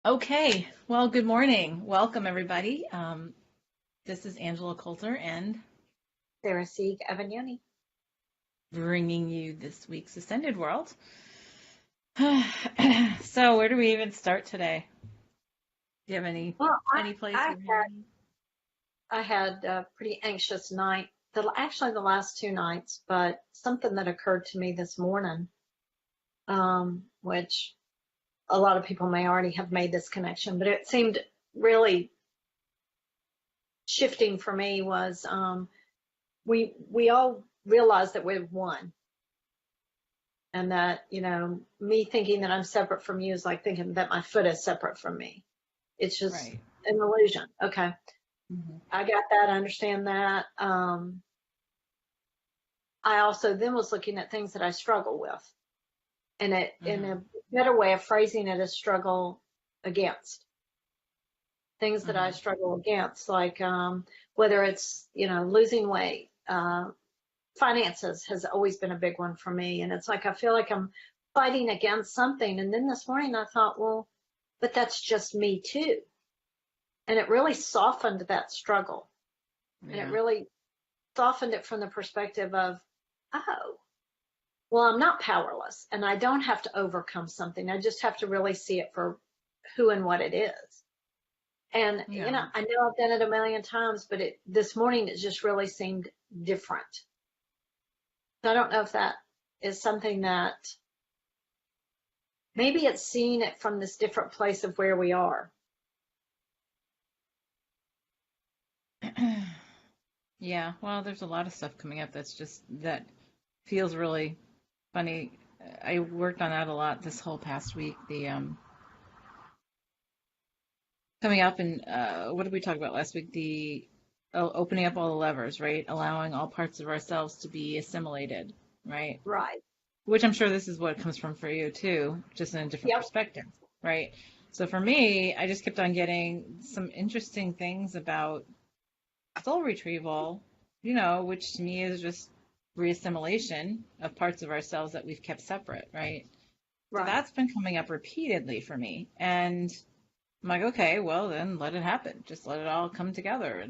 Okay, well, good morning. Welcome, everybody. This is Angela Coulter and Sarah Sieg Avagnoni. bringing you this week's Ascended World. So, where do we even start today? Do you have Well, any place where you want I had a pretty anxious night. Actually, the last two nights, but something that occurred to me this morning, which a lot of people may already have made this connection, but it seemed really shifting for me was we all realize that we're one, and that me thinking that I'm separate from you is like thinking that my foot is separate from me. It's to? just Right. an illusion. Okay. Hmm. I got that. I understand that. I also then was looking at things that I struggle with, and it in Hmm. a better way of phrasing it is struggle against things that I Hmm. struggle against, like whether it's losing weight, finances has always been a big one for me, and it's like I feel like I'm fighting against something. And then this morning I thought, well, but that's just me too, and it really softened that struggle, and it Yeah. really softened it from the perspective of, oh, well, I'm not powerless and I don't have to overcome something. I just have to really see it for who and what it is. And, Yeah. I know I've done it a million times, but this morning it just really seemed different. So I don't know if that is something that maybe it's seeing it from this different place of where we are. Yeah. Well, there's a lot of stuff coming up that feels really funny. I worked on that a lot this whole past week. The coming up and what did we talk about last week? The opening up all the levers, right? Allowing all parts of ourselves to be assimilated, right? Right. Which I'm sure this is what comes from for you too, just in a different Yep. perspective, right? So for me, I just kept on getting some interesting things about soul retrieval, which to me is just reassimilation of parts of ourselves that we've kept separate, right? So Right. that's been coming up repeatedly for me. And I'm like, okay, well then let it happen. Just let it all come together.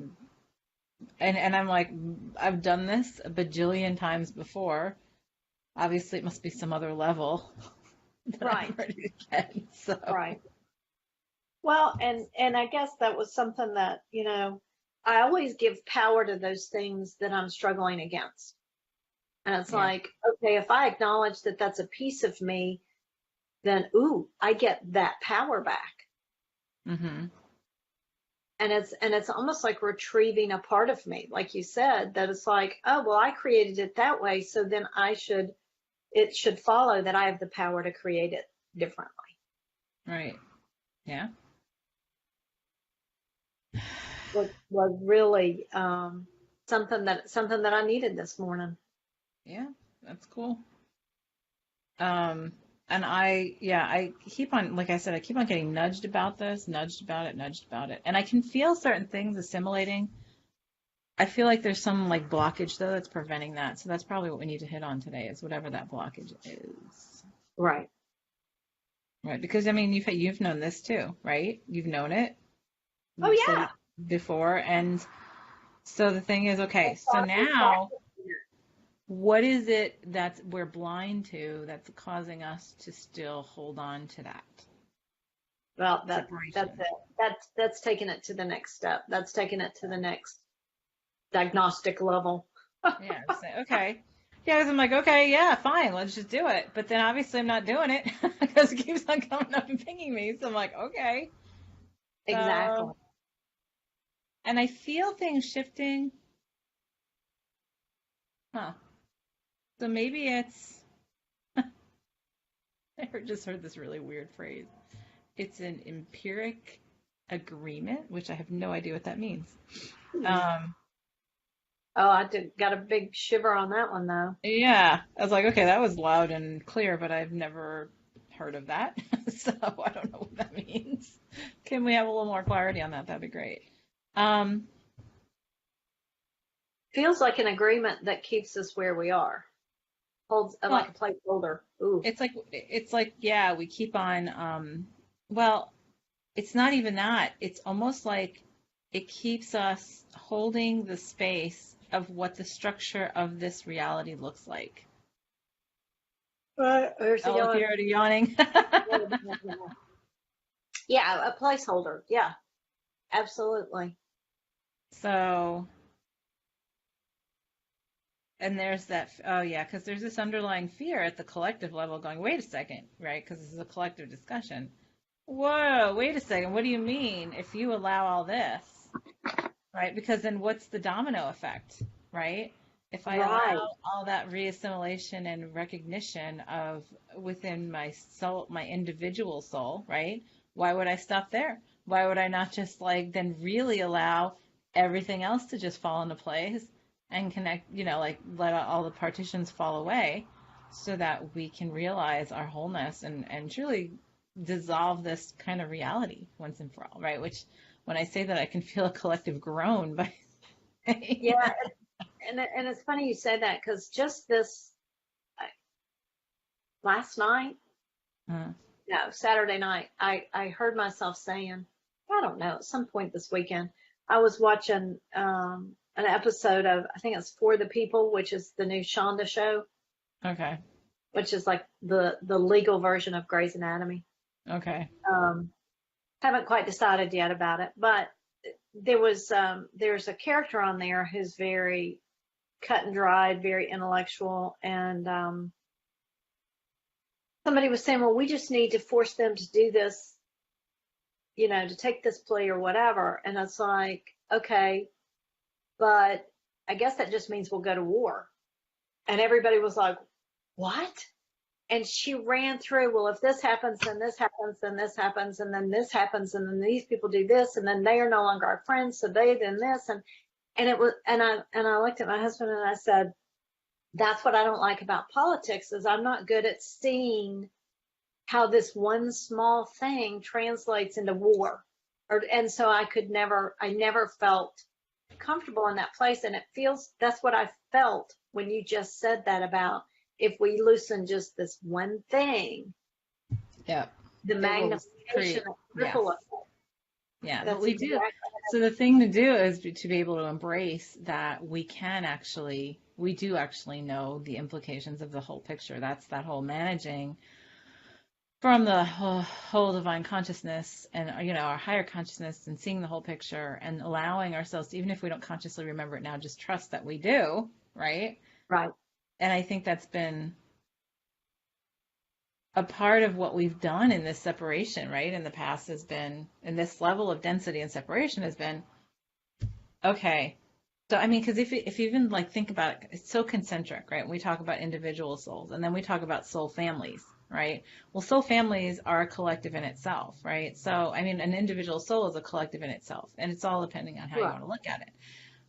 And I'm like, I've done this a bajillion times before. Obviously, it must be some other level that I'm Right. ready to get. So, Right. Well, and I guess that was something that, I always give power to those things that I'm struggling against. And it's yeah. like, okay, if I acknowledge that that's a piece of me, then ooh, I get that power back. Hmm. And it's almost like retrieving a part of me, like you said, that it's like, oh, well, I created it that way, so then it should follow that I have the power to create it differently. Right. Yeah. Was really something that I needed this morning. Yeah. That's cool. Um, and I keep on, like I said, I keep on getting nudged about this, nudged about it, nudged about it. And I can feel certain things assimilating. I feel like there's some like blockage though that's preventing that. So that's probably what we need to hit on today is whatever that blockage is. Right. Right. Because I mean, you've known this too, right? You've known it. Oh You've said yeah. it before. And so the thing is, okay, so It's now what is it that we're blind to that's causing us to still hold on to that Well, that's separation? it. That's taking it to the next step. That's taking it to the next diagnostic level. Yeah, just say, okay. Yeah, 'cause I'm like, okay, yeah, fine, let's just do it. But then obviously I'm not doing it because it keeps on coming up and pinging me. So I'm like, okay. Exactly. So, and I feel things shifting. Huh. So maybe it's, just heard this really weird phrase. It's an empiric agreement, which I have no idea what that means. Hmm. Um, Oh, I did got a big shiver on that one though. yeah, I was like, okay, that was loud and clear, but I've never heard of that. So I don't know what that means. Can we have a little more clarity on that? That'd be great. Um, Feels like an agreement that keeps us where we are. Holds like well, a placeholder. Ooh. it's like, yeah, we keep on, well, it's not even that. It's almost like it keeps us holding the space of what the structure of this reality looks like. Right. Where's he Oh, look, going? you're already yawning. Yeah, a placeholder. Yeah, absolutely. So, and there's that, oh yeah, because there's this underlying fear at the collective level going, wait a second, right? Because this is a collective discussion. Whoa, wait a second. What do you mean if you allow all this, right? Because then what's the domino effect, right? If I Right. allow all that reassimilation and recognition of within my soul, my individual soul, right? Why would I stop there? Why would I not just like then really allow everything else to just fall into place and connect, like let all the partitions fall away so that we can realize our wholeness and truly dissolve this kind of reality once and for all, right? Which when I say that, I can feel a collective groan by Yeah, and it's funny you say that because just this last night, uh, no, Saturday night, I heard myself saying, I don't know, at some point this weekend, I was watching an episode of, I think it's For the People, which is the new Shonda show, okay, which is like the legal version of Grey's Anatomy. okay, Um, haven't quite decided yet about it, but there's a character on there who's very cut and dried, very intellectual, and somebody was saying, well, we just need to force them to do this, to take this plea or whatever. And it's like, okay, but I guess that just means we'll go to war. And everybody was like, what? And she ran through, well, if this happens, then this happens, then this happens, and then this happens, and then these people do this, and then they are no longer our friends, so they then this, and it was, and I looked at my husband and I said, that's what I don't like about politics is I'm not good at seeing how this one small thing translates into war. And so I never felt comfortable in that place. And that's what I felt when you just said that about if we loosen just this one thing, yeah, the it will magnification create, and yes, ripple effect. yeah, but That's we do. exactly. So the thing to do is to be able to embrace that we do actually know the implications of the whole picture. That's that whole managing from the whole divine consciousness and our higher consciousness and seeing the whole picture and allowing ourselves, even if we don't consciously remember it now, just trust that we do, right? Right. And I think that's been a part of what we've done in this separation, right? In the past has been, and this level of density and separation has been, okay. So, I mean, because if you even like think about it, it's so concentric, right? We talk about individual souls and then we talk about soul families, right? Well, soul families are a collective in itself, right? So, I mean, an individual soul is a collective in itself, and it's all depending on how you Right. want to look at it.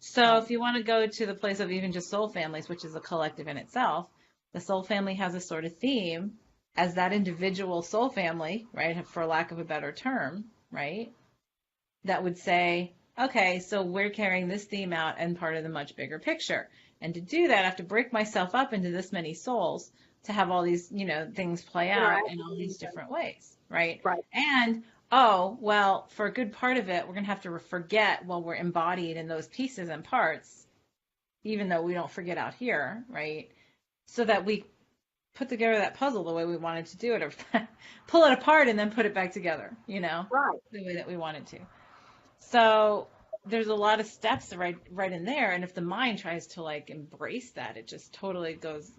So, Right. if you want to go to the place of even just soul families, which is a collective in itself, the soul family has a sort of theme as that individual soul family, right? For lack of a better term, right? That would say, okay, so we're carrying this theme out and part of the much bigger picture. And to do that, I have to break myself up into this many souls to have all these, things play out in all these Interacting. different ways, right? Right. And oh, well, for a good part of it, we're going to have to forget while we're embodied in those pieces and parts, even though we don't forget out here, right? So that we put together that puzzle the way we wanted to do it, or pull it apart and then put it back together, Right. the way that we wanted to. So there's a lot of steps right in there, and if the mind tries to like embrace that, it just totally goes,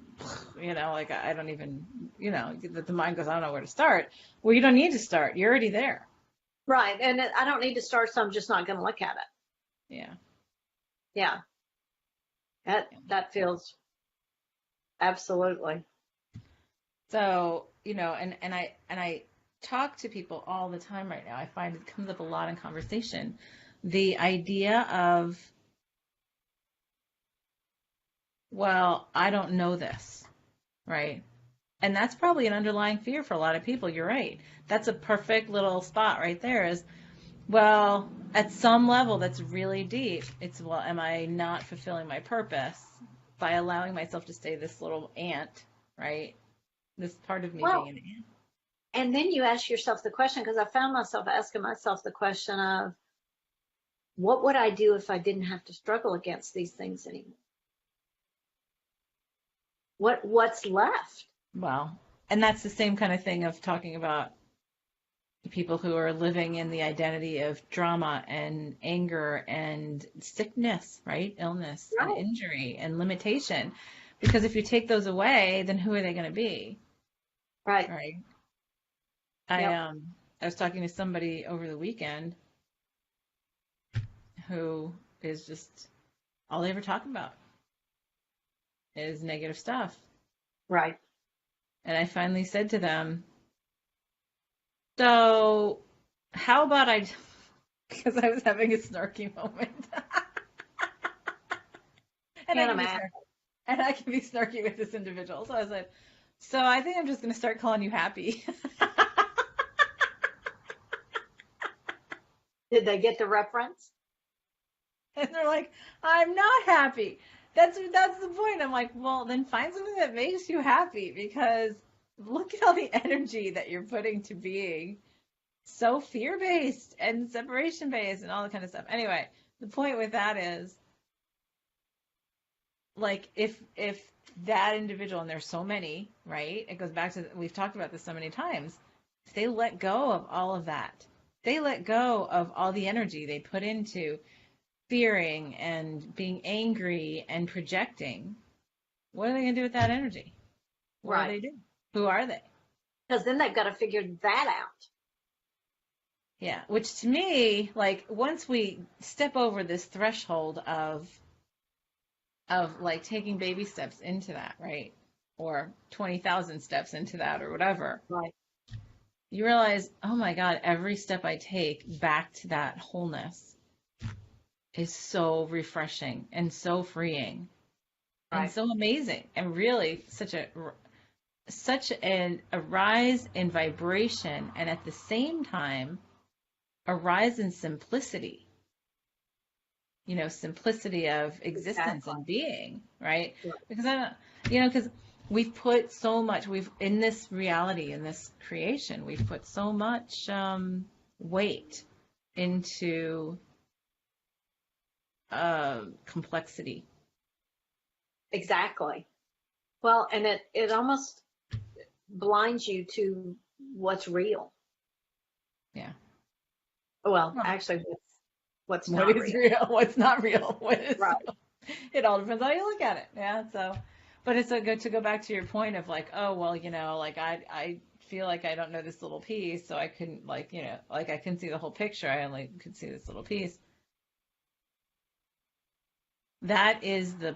like I don't even, that the mind goes, I don't know where to start. Well, you don't need to start. You're already there. Right. And I don't need to start, so I'm just not going to look at it. Yeah. Yeah. That feels absolutely. So, and I talk to people all the time right now. I find it comes up a lot in conversation. The idea of, well, I don't know this, right? And that's probably an underlying fear for a lot of people. You're right. That's a perfect little spot right there is, well, at some level that's really deep. It's, well, am I not fulfilling my purpose by allowing myself to stay this little ant, right? This part of me being Well, an ant. And then you ask yourself the question, because I found myself asking myself the question of, what would I do if I didn't have to struggle against these things anymore? What's left? Well, and that's the same kind of thing of talking about people who are living in the identity of drama and anger and sickness, right? Illness and Right, injury and limitation. Because if you take those away, then who are they going to be? right. Right. I Yep. um I was talking to somebody over the weekend who is just all they ever talk about is negative stuff. Right. And I finally said to them, so how about I, because I was having a snarky moment. and I Can't can be imagine. snarky. And I can be snarky with this individual. So I was like, so I think I'm just going to start calling you happy. Did they get the reference? And they're like, I'm not happy. That's the point. I'm like, well, then find something that makes you happy because look at all the energy that you're putting to being so fear-based and separation-based and all that kind of stuff. Anyway, the point with that is like if that individual, and there's so many, right? It goes back to, we've talked about this so many times. If they let go of all of that, they let go of all the energy they put into fearing and being angry and projecting, what are they going to do with that energy? What do Right. they do? Who are they? Because then they've got to figure that out. Yeah, which to me, like once we step over this threshold of like taking baby steps into that, right? Or 20,000 steps into that or whatever, Right. you realize, oh my God, every step I take back to that wholeness is so refreshing and so freeing and Right. so amazing and really such a rise in vibration and at the same time a rise in simplicity, simplicity of existence Exactly. and being, right? Right. Because because we've put so much, we've in this reality, in this creation, we've put so much weight into complexity. Exactly. Well, and it almost blinds you to what's real. Yeah. Well, Well, actually, what's what not is real. real? What's not real? What is Right. it all depends how you look at it. Yeah. So, but it's a good to go back to your point of like, oh, well, like I feel like I don't know this little piece. So I couldn't like, like I couldn't see the whole picture. I only could see this little piece. That is the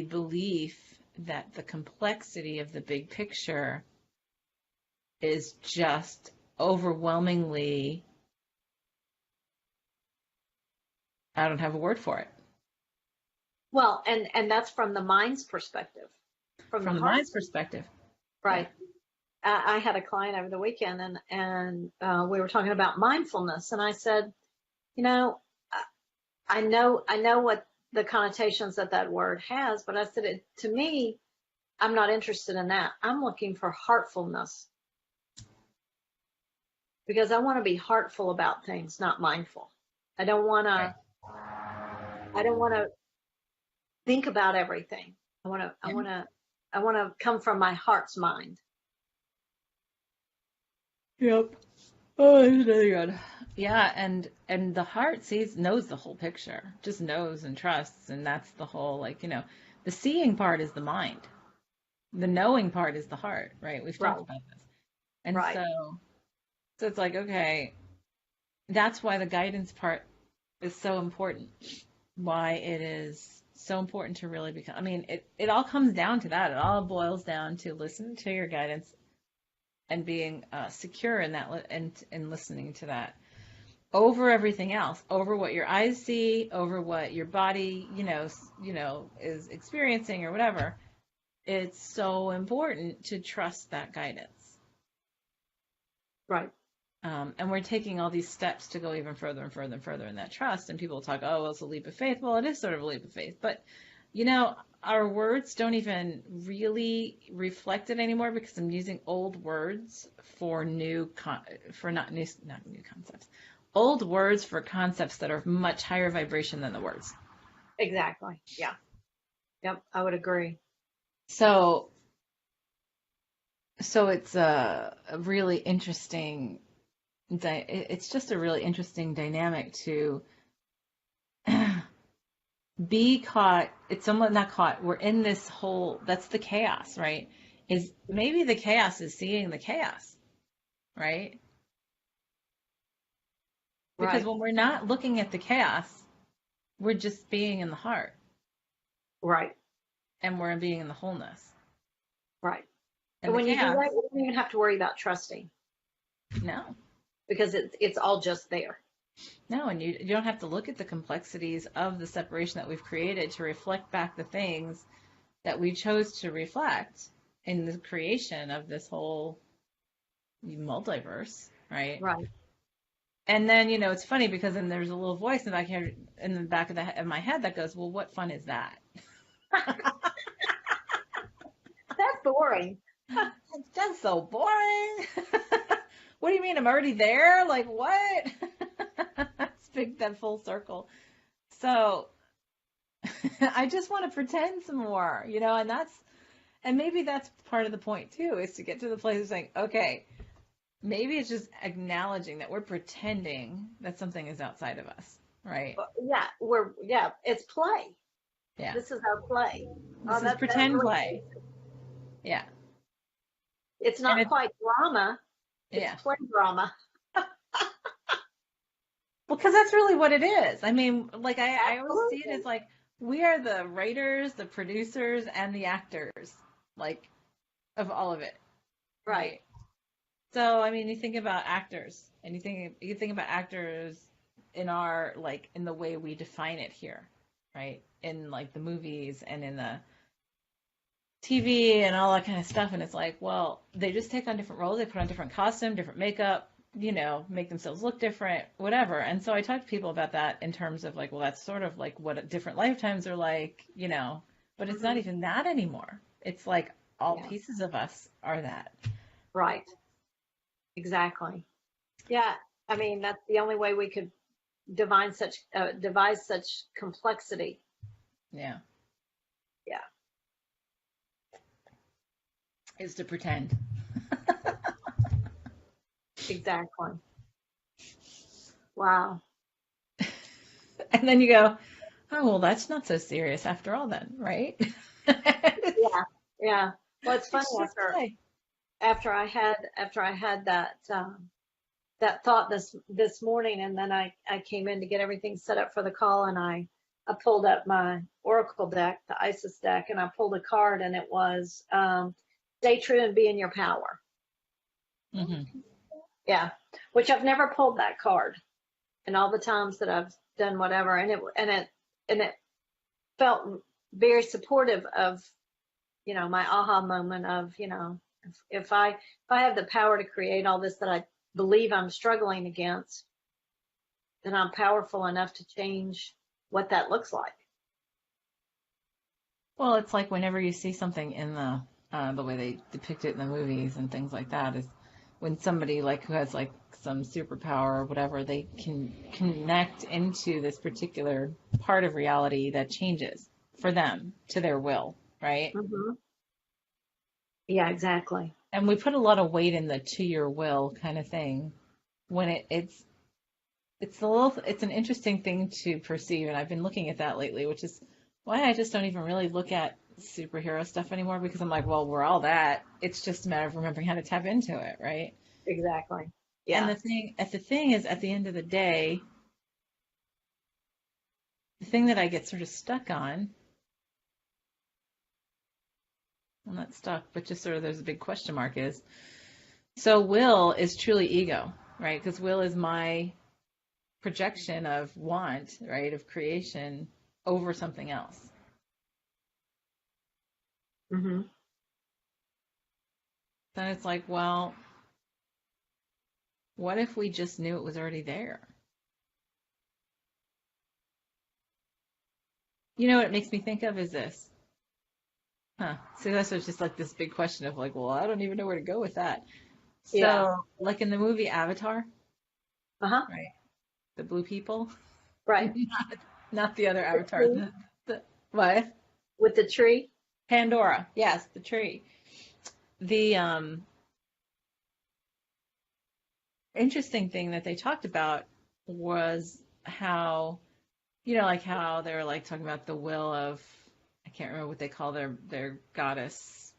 belief that the complexity of the big picture is just overwhelmingly, I don't have a word for it, Well, and that's from the mind's perspective, from the from the mind's heart's. perspective. Yeah. Right. I had a client over the weekend, and we were talking about mindfulness, and I said, you know, I know what the connotations that that word has, but I said, to me, I'm not interested in that. I'm looking for heartfulness because I want to be heartful about things, not mindful. I don't want Right. to. I don't want to think about everything. I want to. I Yeah. want to. I want to come from my heart's mind. Yep. Oh, there's another one. Yeah, and the heart knows the whole picture, just knows and trusts, and that's the whole like, the seeing part is the mind. The knowing part is the heart, right? We've talked Right. about this. And Right. so it's like, okay, that's why the guidance part is so important. Why it is so important to really become, I mean, it all comes down to that. It all boils down to listening to your guidance and being secure in that and listening to that over everything else, over what your eyes see, over what your body, is experiencing or whatever. It's so important to trust that guidance. Right. And we're taking all these steps to go even further and further and further in that trust. And people talk, oh, well, it's a leap of faith. Well, it is sort of a leap of faith, but our words don't even really reflect it anymore because I'm using old words for for not new concepts. Old words for concepts that are much higher vibration than the words. Exactly. Yeah. Yep. I would agree. So so it's a really interesting it's just a really interesting dynamic to be caught. It's somewhat not caught. We're in this whole, that's the chaos, right? Is maybe the chaos is seeing the chaos, right? Because Right. when we're not looking at the chaos, we're just being in the heart Right. and we're being in the wholeness. Right. And And the when you do chaos, that, you don't even have to worry about trusting no, because it's all just there. no. And you don't have to look at the complexities of the separation that we've created to reflect back the things that we chose to reflect in the creation of this whole multiverse, right? Right. And then, it's funny because then there's a little voice in the back here, in the back of my head that goes, "Well, what fun is that?" That's boring. That's so boring. What do you mean? I'm already there? Like what? Speak that full circle. So I just want to pretend some more, and maybe that's part of the point too, is to get to the place of saying, okay, maybe it's just acknowledging that we're pretending that something is outside of us, right? Yeah. It's play. Yeah. This is our play. This is That pretend really play. is. Yeah. It's And not it's, quite drama. It's yeah. play drama. Well, because that's really what it is. I mean, like, I always see it as Absolutely. like we are the writers, the producers, and the actors, like, of all of it, Right. right? So, I mean, you think about actors, and you think about actors in our, like, in the way we define it here, right? In like the movies and in the TV and all that kind of stuff. And it's like, well, they just take on different roles. They put on different costume, different makeup, make themselves look different, whatever. And so I talk to people about that in terms of like, well, that's sort of like what different lifetimes are like, but it's not Hmm. even that anymore. It's like all Yeah. pieces of us are that. Right. Exactly. Yeah. I mean, that's the only way we could devise such complexity. Yeah. Yeah. Is to pretend. Exactly. Wow. And then you go, oh, well, that's not so serious after all then, right? Yeah. Yeah. Well, it's funny It's just play. after I had that thought this morning, and then I came in to get everything set up for the call, and I pulled up my Oracle deck, the Isis deck, and I pulled a card, and it was stay true and be in your power. Hmm. Yeah, which I've never pulled that card in all the times that I've done whatever, and it felt very supportive of my aha moment of if I have the power to create all this that I believe I'm struggling against, then I'm powerful enough to change what that looks like. Well, it's like whenever you see something in the way they depict it in the movies and things like that is when somebody like who has like some superpower or whatever, they can connect into this particular part of reality that changes for them to their will, right? Hmm. Yeah, exactly. And we put a lot of weight in the to your will kind of thing when it's an interesting thing to perceive, and I've been looking at that lately, which is why I just don't even really look at superhero stuff anymore because I'm like, well, we're all that. It's just a matter of remembering how to tap into it, right? Exactly. And Yeah. the thing is, at the end of the day, the thing that I get sort of stuck on, well, not stuck, but just sort of there's a big question mark is, so will is truly ego, right? Because will is my projection of want, right, of creation over something else. Hmm. Then it's like, well, what if we just knew it was already there? You know what it makes me think of is this. Huh. So that's just like this big question of like, well, I don't even know where to go with that. Yeah. So, like in the movie Avatar, Uh-huh. right? The blue people, Right. not the other With the Avatar. tree. What? With the tree. Pandora. Yes, the tree. The interesting thing that they talked about was how, like how they were like talking about the will of, I can't remember what they call their goddess,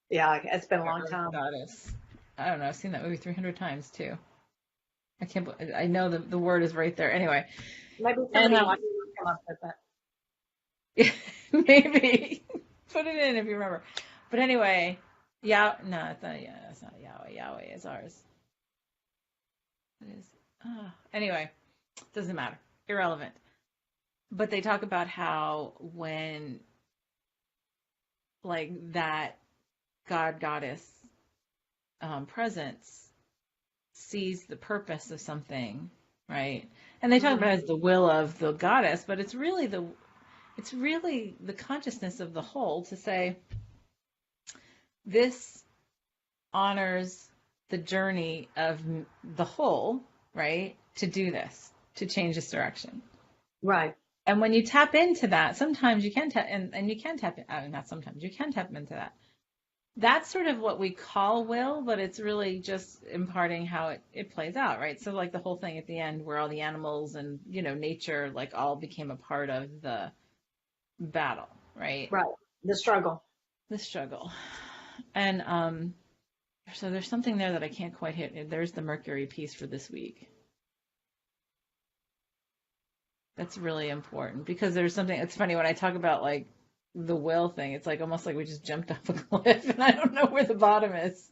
Yeah, it's been a their long earth time. goddess. I don't know. I've seen that movie 300 times too. I can't. I know the word is right there. Anyway, Maybe and somebody watching will come up with that. maybe put it in if you remember. But anyway, yeah, no, it's not. Yeah, it's not Yahweh. Yahweh is ours. It is. Anyway, doesn't matter. Irrelevant. But they talk about how when like that god goddess presence sees the purpose of something, right? And they talk Hmm. about it as the will of the goddess, but it's really the consciousness of the whole to say this honors the journey of the whole, right? To do this, to change this direction. Right. And when you tap into that, sometimes you can tap, and you can tap, not sometimes, you can tap into that. That's sort of what we call will, but it's really just imparting how it plays out, right? So like the whole thing at the end where all the animals and, nature like all became a part of the battle, right? Right. The struggle. The struggle. And so there's something there that I can't quite hit. There's the Mercury piece for this week. That's really important because there's something, it's funny when I talk about like the will thing, it's like almost like we just jumped off a cliff and I don't know where the bottom is.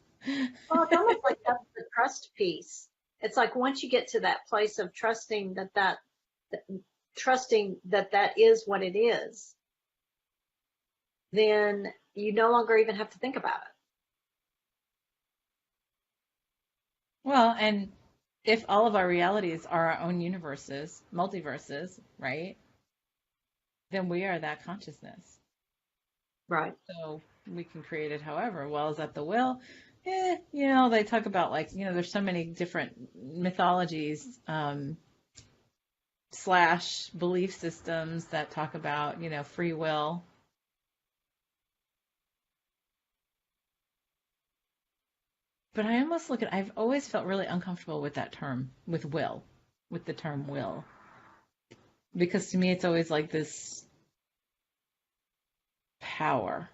Well, it's almost like that's the trust piece. It's like once you get to that place of trusting that that is what it is, then you no longer even have to think about it. Well, and if all of our realities are our own universes, multiverses, right? Then we are that consciousness. Right. So we can create it however. Well, is that the will? They talk about like, there's so many different mythologies, slash belief systems that talk about, free will. But I almost I've always felt really uncomfortable with that term, with the term will. Because to me, it's always like this power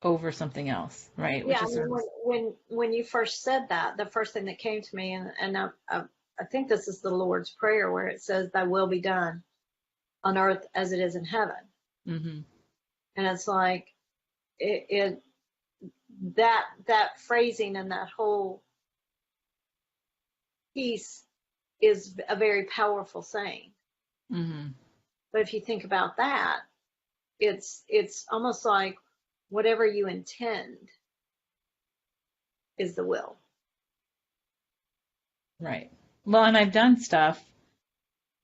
over something else, right? Yeah, Which I is mean, sort of, when you first said that, the first thing that came to me, and I think this is the Lord's Prayer where it says, "Thy will be done on earth as it is in heaven," hmm and it's like it that phrasing and that whole piece is a very powerful saying. hmm But if you think about that, it's almost like whatever you intend is the will. right. Well, and I've done stuff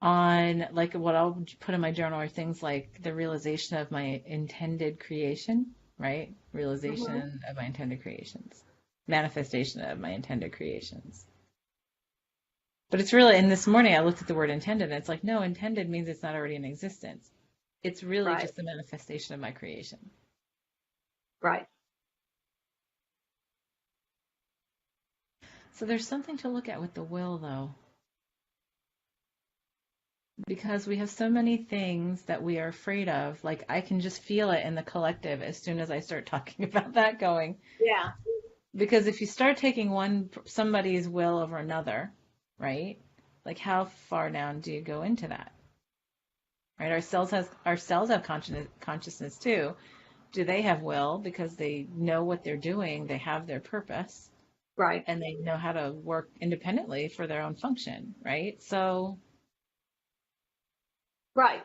on like what I'll put in my journal are things like the realization of my intended creation, right? Hmm. Realization of my intended creations, manifestation of my intended creations. But it's really, and this morning I looked at the word intended, and it's like, no, intended means it's not already in existence. It's really Right. just the manifestation of my creation. Right. So there's something to look at with the will, though, because we have so many things that we are afraid of. Like I can just feel it in the collective as soon as I start talking about that going. Yeah. Because if you start taking somebody's will over another, right? Like how far down do you go into that? Right? Our cells have consciousness too. Do they have will because they know what they're doing, they have their purpose, Right. and they know how to work independently for their own function, right? So, Right.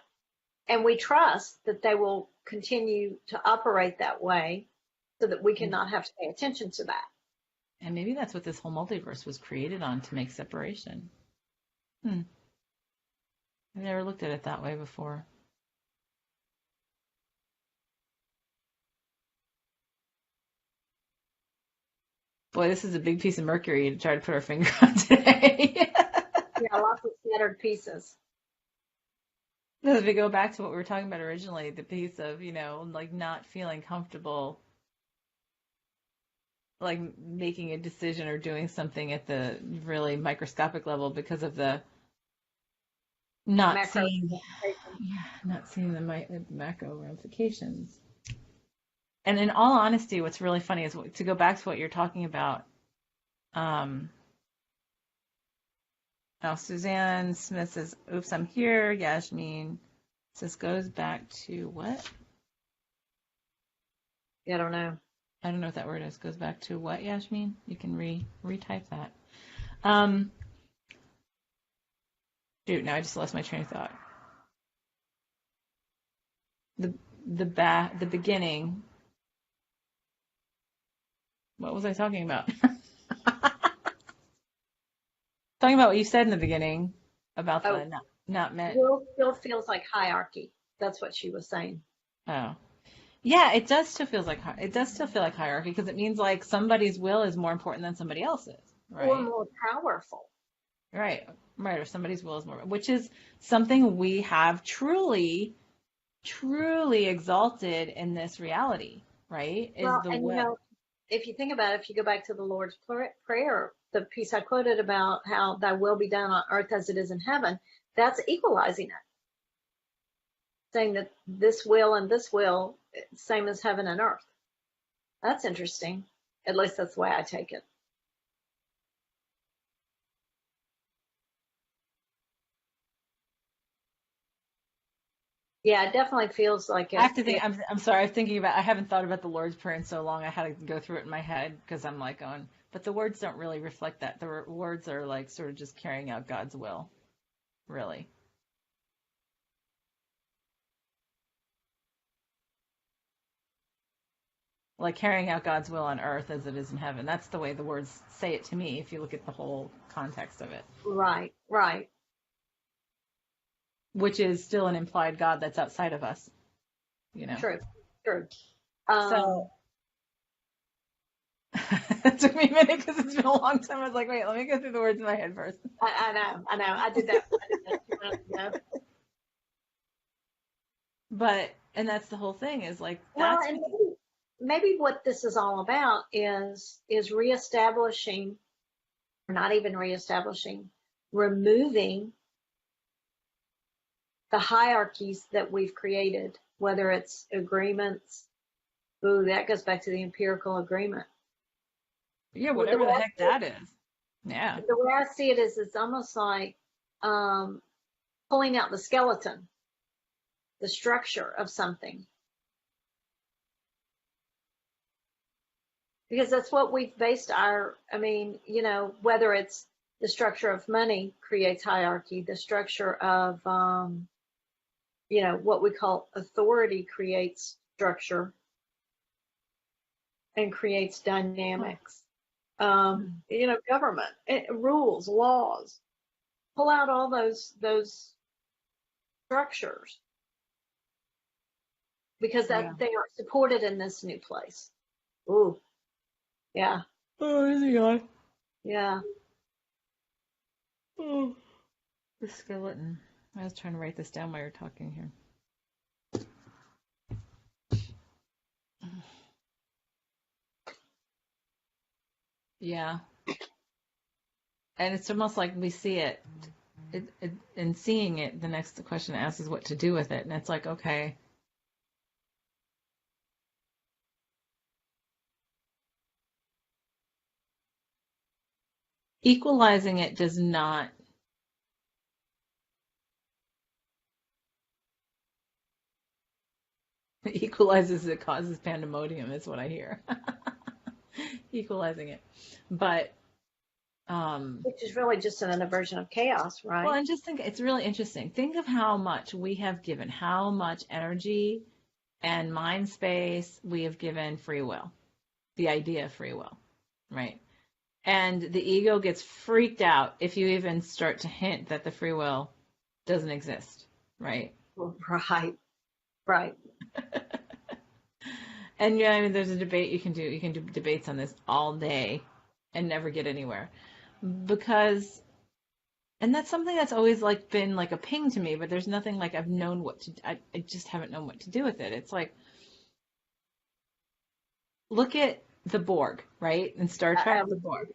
And we trust that they will continue to operate that way so that we and cannot have to pay attention to that. maybe that's what this whole multiverse was created on to make separation. Hmm. I've never looked at it that way before. Boy, this is a big piece of mercury to try to put our finger on today. Yeah, lots of scattered pieces. If we go back to what we were talking about originally, the piece of, like not feeling comfortable, like making a decision or doing something at the really microscopic level because of the not Macro. seeing, yeah, not seeing the macro ramifications. And in all honesty, what's really funny is to go back to what you're talking about. Now, Suzanne Smith says, oops, I'm here. Yasmin says, goes back to what? Yeah, I don't know. I don't know what that word is. Goes back to what, Yasmin? You can retype that. Shoot, now I just lost my train of thought. The beginning. What was I talking about? Talking about what you said in the beginning about Oh, the not meant. will still feels like hierarchy. That's what she was saying. Oh, yeah, it does still feels like it does still feel like hierarchy because it means like somebody's will is more important than somebody else's, Or right? more powerful. Right, right. Or somebody's will is more, which is something we have truly, truly exalted in this reality, right? Is Well, the and will. if you think about it, if you go back to the Lord's Prayer, the piece I quoted about how thy will be done on earth as it is in heaven, that's equalizing it. Saying that this will and this will, same as heaven and earth. That's interesting. At least that's the way I take it. Yeah, it definitely feels like I have it. to think. I'm sorry. I'm thinking about. I haven't thought about the Lord's Prayer in so long. I had to go through it in my head because I'm like going. But the words don't really reflect that. The words are like sort of just carrying out God's will, really. Like carrying out God's will on earth as it is in heaven. That's the way the words say it to me. If you look at the whole context of it, Right, right. which is still an implied God that's outside of us, True, true. So it took me a minute because it's been a long time. I was like, wait, let me go through the words in my head first. I know. I did that. 2 minutes ago. And that's the whole thing is like, Well, that's and maybe what this is all about is reestablishing, or not even reestablishing, removing the hierarchies that we've created, whether it's agreements. Ooh, that goes back to the empirical agreement. yeah, The whatever the heck that is. Yeah. way I see it is it's almost like um, pulling out the skeleton, the structure of something. Because that's what we've based whether it's the structure of money creates hierarchy, the structure of, what we call authority creates structure and creates dynamics. Government, rules, laws, pull out all those structures because Yeah. that they are supported in this new place. Ooh, yeah, Oh, is he on? yeah. Oh, the skeleton. I was trying to write this down while you're talking here. Yeah. And it's almost like we see it, and seeing it, the next question asks is what to do with it. And it's like, okay, equalizing it does not equalizes it causes pandemonium is what I hear. Equalizing it. But Which is really just an version of chaos, well, right? and just think it's really interesting. Think of how much we have given, how much energy and mind space we have given free will, the idea of free will, right? And the ego gets freaked out if you even start to hint that the free will doesn't exist, right? Right, right. And yeah, I mean, there's a debate you can do. You can do debates on this all day and never get anywhere. Because, and that's something that's always like been like a ping to me, but there's nothing like I've known what to, I just haven't known what to do with it. It's like, look at the Borg, right? In Star I, I Trek, was the Borg.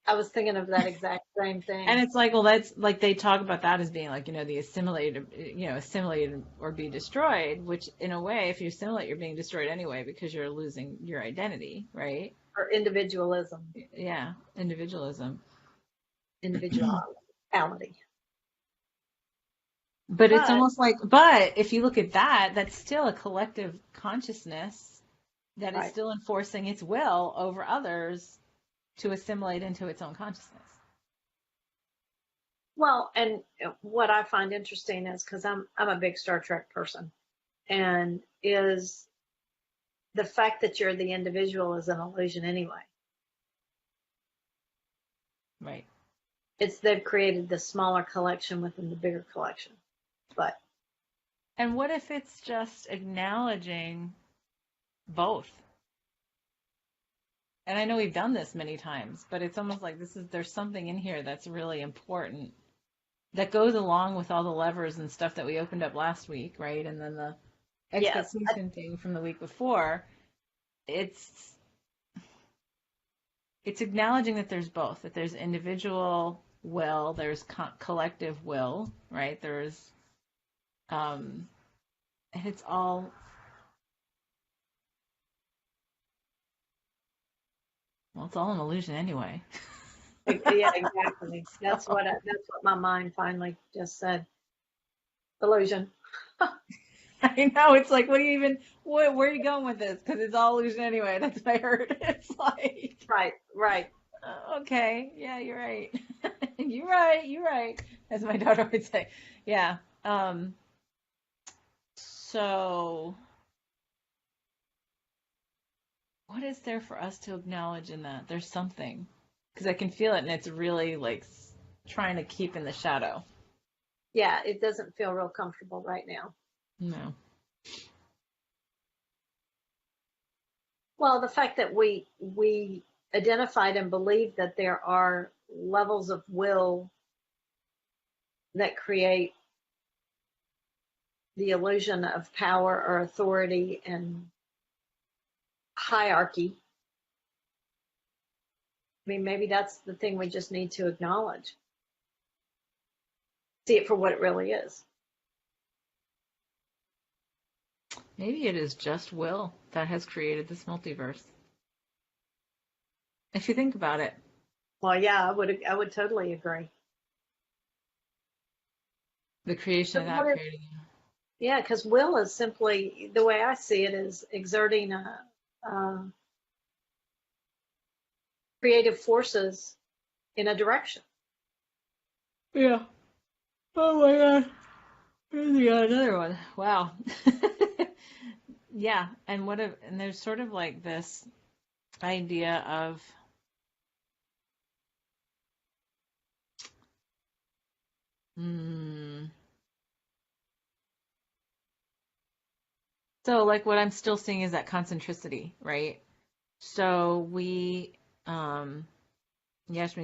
I was thinking of that exact same And thing. it's like, well, that's like they talk about that as being like, the assimilated, assimilated or be destroyed, which in a way, if you assimilate, you're being destroyed anyway because you're losing your identity, right? Or individualism, Yeah, individualism. individuality. But it's But almost like, but if you look at that, that's still a collective consciousness that is right. still enforcing its will over others to assimilate into its own consciousness. Well, and what I find interesting is because I'm a big Star Trek person, and is the fact that you're the individual is an illusion anyway. Right. It's they've created the smaller collection within the bigger collection. But And what if it's just acknowledging both? And I know we've done this many times, but it's almost like there's something in here that's really important that goes along with all the levers and stuff that we opened up last week, right? And then the yes, expectation thing from the week before. It's acknowledging that there's both, that there's individual will, there's collective will, right? There's and it's all, well, it's all an illusion anyway. yeah, exactly. That's what my mind finally just said. Illusion. I know, it's like, what do you even, where are you going with this? Because it's all illusion anyway. That's what I heard. It's like, Right, right. okay, yeah, you're right. You're right, you're right. As my daughter would say. Yeah. So what is there for us to acknowledge in that? There's something. Because I can feel it and it's really like trying to keep in the shadow. Yeah, it doesn't feel real comfortable right now. No. Well, the fact that we identified and believe that there are levels of will that create the illusion of power or authority and hierarchy. I mean, maybe that's the thing we just need to acknowledge. See it for what it really is. Maybe it is just will that has created this multiverse. If you think about it. Well, yeah, I would totally agree. The creation But without what is, creating. yeah, because will is simply the way I see it is exerting creative forces in a direction. Yeah. Oh my God. We got another one. Wow. Yeah. And there's sort of like this idea of hmm. So like what I'm still seeing is that concentricity, right? So Yashmin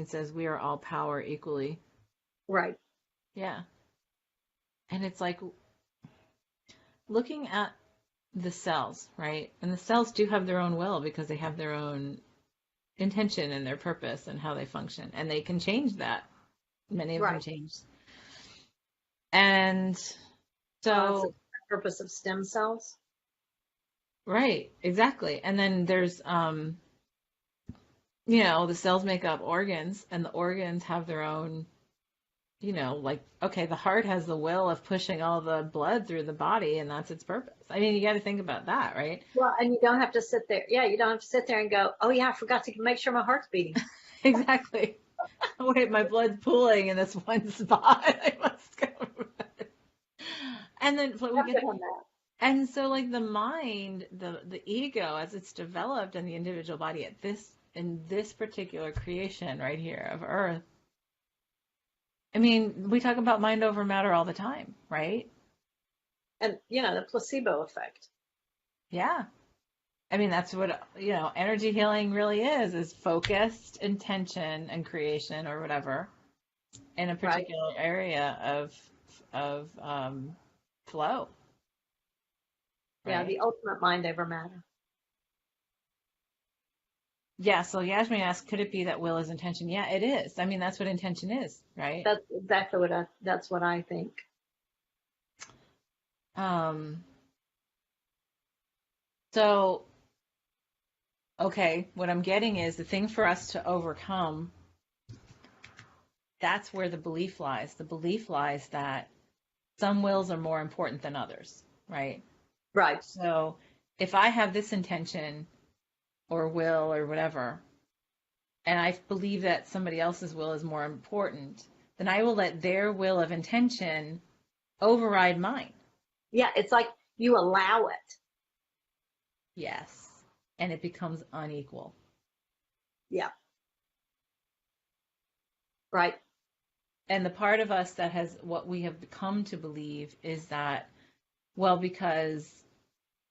says we are all power equally. Right. Yeah. And it's like looking at the cells, right? And the cells do have their own will because they have their own intention and their purpose and how they function. And they can change that. Many of them Right. change. And Well, that's the so, purpose of stem cells. right, exactly. And then there's, the cells make up organs, and the organs have their own, like, okay, the heart has the will of pushing all the blood through the body, and that's its purpose. I mean, you got to think about that, right? Well, and you don't have to sit there. Yeah, you don't have to sit there and go, oh, yeah, I forgot to make sure my heart's beating. Exactly. Wait, my blood's pooling in this one spot. I must go. And then so we I've get, done that. and so like the mind, the ego, as it's developed in the individual body in this particular creation right here of Earth. I mean, we talk about mind over matter all the time, right? And, the placebo effect. Yeah. I mean, that's what, energy healing really is focused intention and creation or whatever in a Right. particular area of flow, Yeah, right? the ultimate mind over matter. Yeah, so Yasmin asked, could it be that will is intention? Yeah, it is. I mean, that's what intention is, right? That's exactly that's what I think. Um, so, okay, what I'm getting is the thing for us to overcome, that's where the belief lies. The belief lies that some wills are more important than others, right? Right. So if I have this intention or will or whatever, and I believe that somebody else's will is more important, then I will let their will of intention override mine. Yeah, it's like you allow it. Yes. And it becomes unequal. Yeah. Right. And the part of us that has what we have come to believe is that, well, because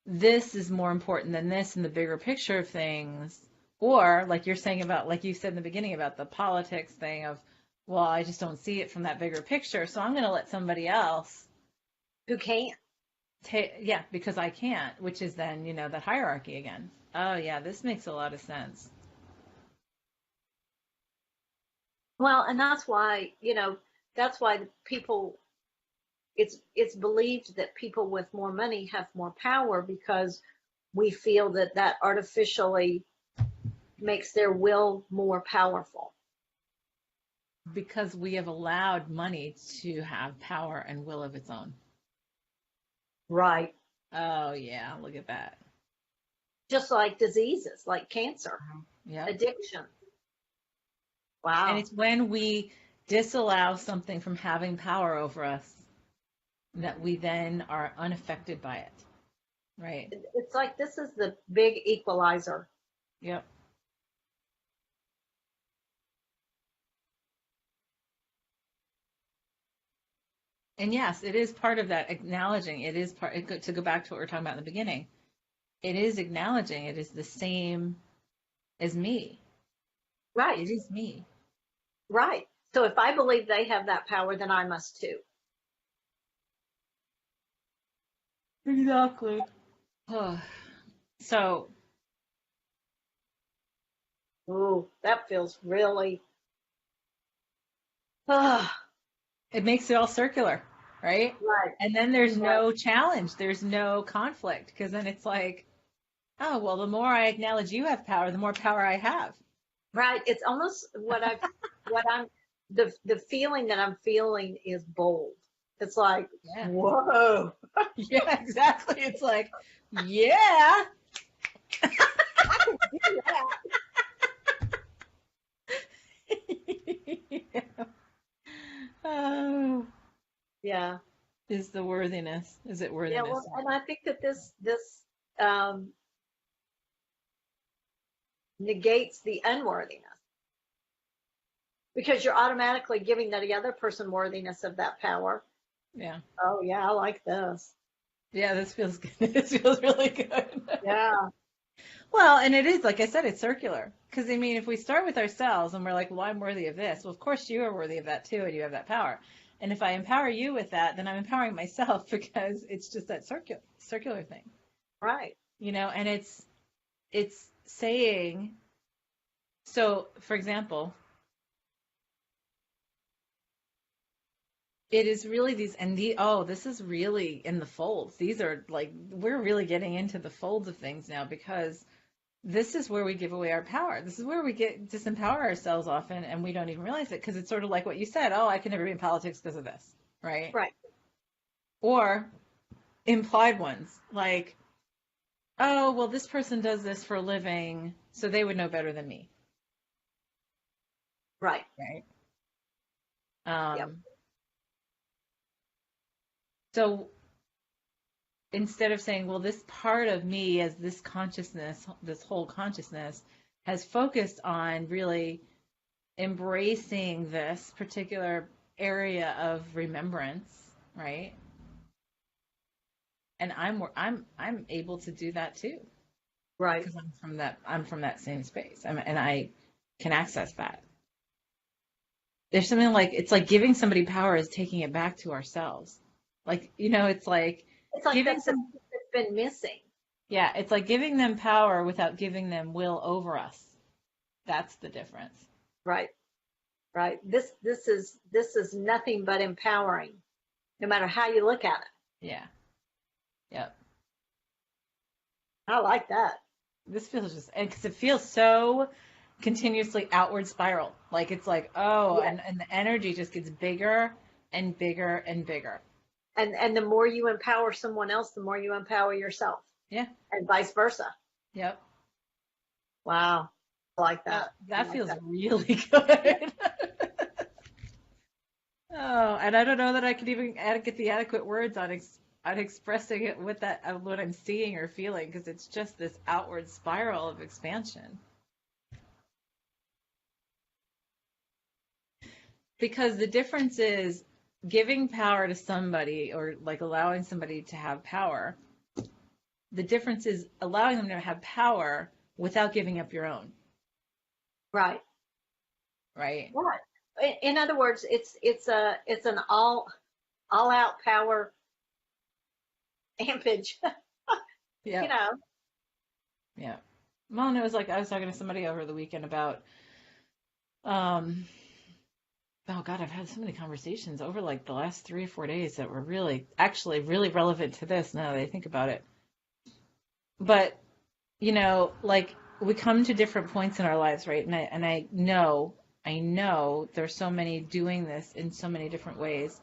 this is more important than this in the bigger picture of things, or like you're saying about, like you said in the beginning about the politics thing of, well, I just don't see it from that bigger picture, so I'm going to let somebody else Who can't? take, yeah, because I can't, which is then, that hierarchy again. Oh, yeah, this makes a lot of sense. Well, and that's why people, it's believed that people with more money have more power because we feel that that artificially makes their will more powerful. Because we have allowed money to have power and will of its own. Right. Oh, yeah, look at that. Just like diseases, like cancer, Yep. addiction. And Wow. it's when we disallow something from having power over us that we then are unaffected by it, right? It's like this is the big equalizer. Yep. And yes, it is part of that acknowledging. It is part, to go back to what we are talking about in the beginning, it is acknowledging it is the same as me. Right. It is me. Right. So if I believe they have that power, then I must too. Exactly. So Ooh, that feels really. Ah, it makes it all circular, right? right. And then there's Right. no challenge, there's no conflict, because then it's like, oh, well, the more I acknowledge you have power, the more power I have. Right. It's almost what I'm, the feeling that I'm feeling is bold. It's like, Yeah. whoa, Yeah, exactly. It's like, yeah. I can do that. Oh, Yeah. is the worthiness. Is it Yeah. worthiness? Well, and I think that this um, negates the unworthiness because you're automatically giving the other person worthiness of that power. Yeah. Oh yeah, I like this. Yeah, this feels good. This feels really good. Yeah. Well, and it is, like I said, it's circular. Because, I mean, if we start with ourselves and we're like, well, I'm worthy of this, well, of course you are worthy of that too, and you have that power. And if I empower you with that, then I'm empowering myself because it's just that circular thing, Right. and it's saying, so for example, it is really these, and this is really in the folds. These are like, we're really getting into the folds of things now because this is where we give away our power. This is where we disempower ourselves often, and we don't even realize it because it's sort of like what you said. Oh, I can never be in politics because of this, right? Right. Or implied ones like, oh, well, this person does this for a living, so they would know better than me, Right. right? Yep. Um, so instead of saying, well, this part of me as this consciousness, this whole consciousness, has focused on really embracing this particular area of remembrance, right? And I'm able to do that too. Right. because I'm from that same space. And I can access that. There's something like, it's like giving somebody power is taking it back to ourselves. Like, it's like It's like giving that's the some, piece that's been missing. yeah, it's like giving them power without giving them will over us. That's the difference. Right. Right. This is nothing but empowering, no matter how you look at it. Yeah. Yep. I like that. This feels just, because it feels so continuously outward spiral. Like it's like, oh, Yeah. and the energy just gets bigger and bigger and bigger. And the more you empower someone else, the more you empower yourself, Yeah. and vice versa. Yep. Wow. I like that. I That like feels that. really good. Oh, and I don't know that I could even get the adequate words on expressing it with that of what I'm seeing or feeling, because it's just this outward spiral of expansion. Because the difference is giving power to somebody, or like allowing somebody to have power. The difference is allowing them to have power without giving up your own, Right. right? Right. In other words, it's an all out power ampage. you Yep. know. Yeah. Well, and it was like I was talking to somebody over the weekend about, um, oh God, I've had so many conversations over like the last 3 or 4 days that were really, actually really relevant to this now that I think about it. But, like we come to different points in our lives, right? And I know there's so many doing this in so many different ways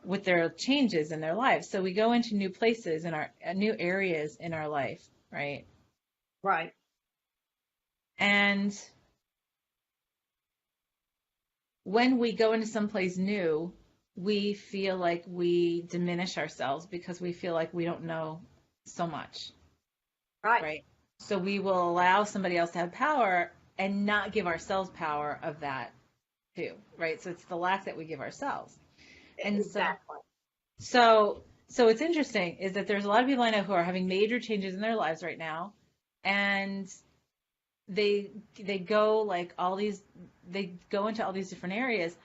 with their changes in their lives. So we go into new places in our new areas in our life, right? Right. And when we go into someplace new, we feel like we diminish ourselves because we feel like we don't know so much, Right. right? So we will allow somebody else to have power and not give ourselves power of that too, right? So it's the lack that we give ourselves. And Exactly. so what's interesting is that there's a lot of people I know who are having major changes in their lives right now, and they they go like all these they go into all these different areas,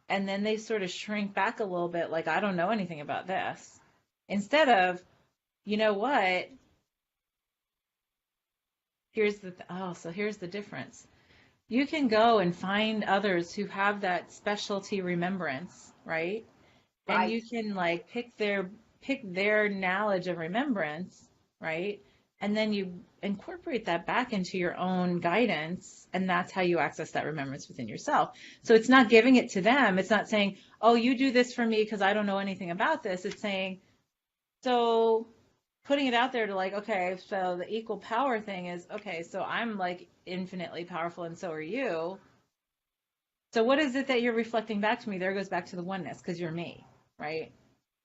and then they sort of shrink back a little bit, like I don't know anything about this, instead of, you know what, here's the difference. You can go and find others who have that specialty remembrance, right? And Right. you can like pick their knowledge of remembrance, right? And then you incorporate that back into your own guidance, and that's how you access that remembrance within yourself. So it's not giving it to them. It's not saying, "Oh, you do this for me because I don't know anything about this." It's saying, so putting it out there to like, okay, so the equal power thing is, okay, so I'm like infinitely powerful and so are you. So what is it that you're reflecting back to me? There goes back to the oneness, because you're me, right?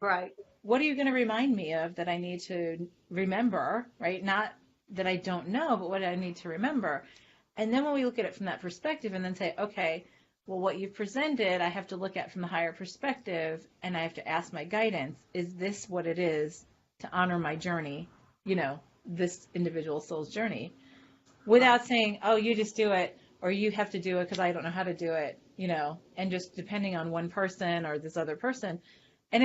Right. What are you going to remind me of that I need to remember, right? Not that I don't know, but what I need to remember. And then when we look at it from that perspective and then say, okay, well, what you've presented, I have to look at from the higher perspective, and I have to ask my guidance, is this what it is to honor my journey, this individual soul's journey, Right. without saying, oh, you just do it, or you have to do it because I don't know how to do it, and just depending on one person or this other person. And